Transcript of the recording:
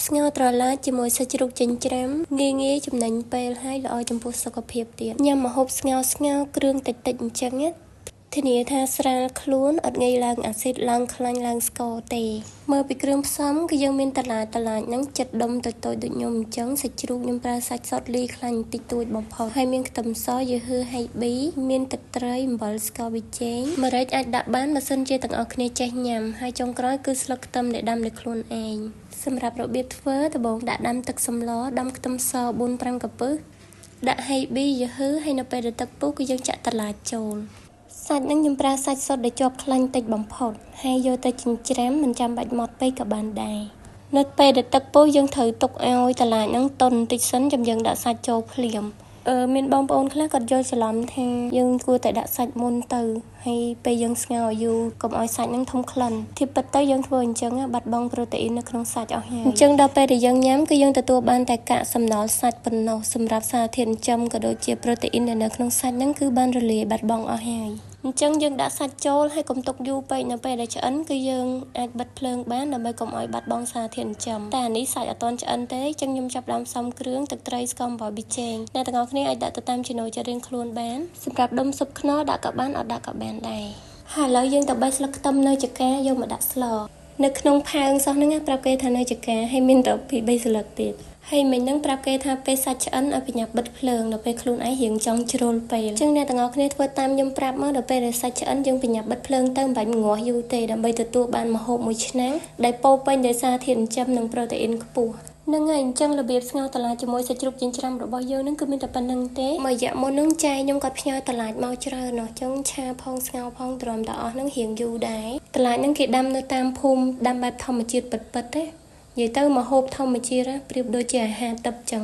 ស្ងោរត្រឡាចជាមួយសាច់ជ្រូកចិញ្ច្រាំងាយចំណេញពេលហើយល្អចំពោះសុខភាពទៀតញ៉ាំម្ហូបស្ងោរគ្រឿងតិចៗអញ្ចឹងធានាថាស្រាលខ្លួនអត់ងាយឡើងអាស៊ីតឡើងខ្លាញ់ឡើងស្ករទេមើលពីគ្រឿងផ្សំគឺយើងមានត្រឡាចហ្នឹងចិត្តដុំតូចៗដូចខ្ញុំអញ្ចឹងសាច់ជ្រូកខ្ញុំប្រើសាច់សុតលីខ្លាញ់តិចតួចបំផុតហើយមានខ្ទឹមសយូហឺហៃប៊ីមានទឹកត្រីអំបិលស្ករប៊ីចេងម្រេចអាចដាក់បានបើសិនជាទាំងអស់គ្នាចេះញ៉ាំហើយចុងក្រោយគឺស្លឹកខ្ទឹមដែលដាំដោយខ្លួនឯងសម្រាប់របៀបធ្វើដំបូងដាក់ដាំទឹកសម្លដាំខ្ទឹមស 4-5 កាពឹសដាក់ហៃប៊ីយូហឺហើយនៅពេលដែលទឹកពុះគឺយើងចាក់ត្រឡាចចូលសាច់នឹងខ្ញុំប្រើសាច់សុទ្ធដែលជាប់ខ្លាញ់តិចបំផុតហើយយកទៅចិញ្ច្រាំមិនចាំបាច់ម៉ត់ពេកក៏បានដែរនៅពេលដែលទឹកពុះយើងត្រូវទុកឲ្យត្រឡាចនឹងទន់បន្តិចសិនចាំយើងដាក់សាច់ចូលភ្លាមមានបងប្អូនខ្លះគាត់យល់ច្រឡំថាយើងគួរតែដាក់សាច់មុនទៅហើយពេលយើងស្ងោរយូរកុំឲ្យសាច់នឹងធំក្លិនធៀបពិតទៅយើងធ្វើអញ្ចឹងបាត់បង់ប្រូតេអ៊ីននៅក្នុងសាច់អស់ហើយអញ្ចឹងដល់ពេលដែលយើងញ៉ាំគឺយើងទទួលបានតែកាកសំណល់សាច់ប៉ុណ្ណោះសម្រាប់សារធាតុចិញ្ចឹមក៏ដូចជាប្រូតេអ៊ីនដែលនៅក្នុងសាច់ហ្នឹងគឺបានរលាយបាត់បង់អស់ហើយអញ្ចឹងយើងដាក់សាច់ចូលហើយកុំទុកយូរពេកនៅពេលដែលឆ្អិនគឺយើងអាចបិទភ្លើងបានដើម្បីកុំឲ្យបាត់បង់សារធាតុចិញ្ចឹមតែអានេះសាច់អត់ទាន់ឆ្អិនទេអញ្ចឹងខ្ញុំចាប់ផ្ដើមផ្សំគ្រឿងទឹកត្រីស្ករអំបិលប៊ីចេងអ្នកទាំងអស់គ្នាអាចដាក់ទៅតាមចំណូលចិត្តរៀងខ្លួនបានសម្រាប់ដុំស៊ុបខ្នុរដាក់ក៏បានអត់ដាក់ក៏បានដែរហើយឥឡូវយើងទៅបេះស្លឹកខ្ទឹមនៅចកាយកមកដាក់ស្លនៅក្នុងផើងសោះហ្នឹងប្រាប់គេថានៅចកាហើយមានទៅពី3ស្លឹកទៀតហើយមិញហ្នឹងប្រាប់គេថាពេលសាច់ឆ្អិនឲ្យបញ្ញាប់បិទភ្លើងដល់ពេលខ្លួនឯងរៀងចង់ជ្រុលពេលអញ្ចឹងអ្នកទាំងអស់គ្នាធ្វើតាមខ្ញុំប្រាប់មកដល់ពេលដែលសាច់ឆ្អិនយើងបញ្ញាប់បិទភ្លើងទៅមិនបាច់ងាស់យូរទេដើម្បីទទួលបានម្ហូបមួយឆ្នាំងដែលពោរពេញដោយសារធាតុចិញ្ចឹមនិងប្រូតេអ៊ីនខ្ពស់ហ្នឹងហើយអញ្ចឹងរបៀបស្ងោរត្រឡាចជាមួយសាច់ជ្រូកចិញ្ច្រាំរបស់យើងហ្នឹងគឺមានតែប៉ុណ្្នឹងទេមួយរយៈមុនហ្នឹងចាយខ្ញុំគាត់ផ្ញើត្រឡាចមកច្រើនអញ្ចឹងឆាផងស្ងោរផងទ្រាំតែអស់ហ្នឹងរៀងយូរដែរត្រឡាចហ្នឹងគេដាំនៅតាមភូមិដាំបែបធម្មជាតិពិតៗទេនិយាយទៅម្ហូបធម្មជាតិប្រៀបដូចជាអាហារទឹកចឹង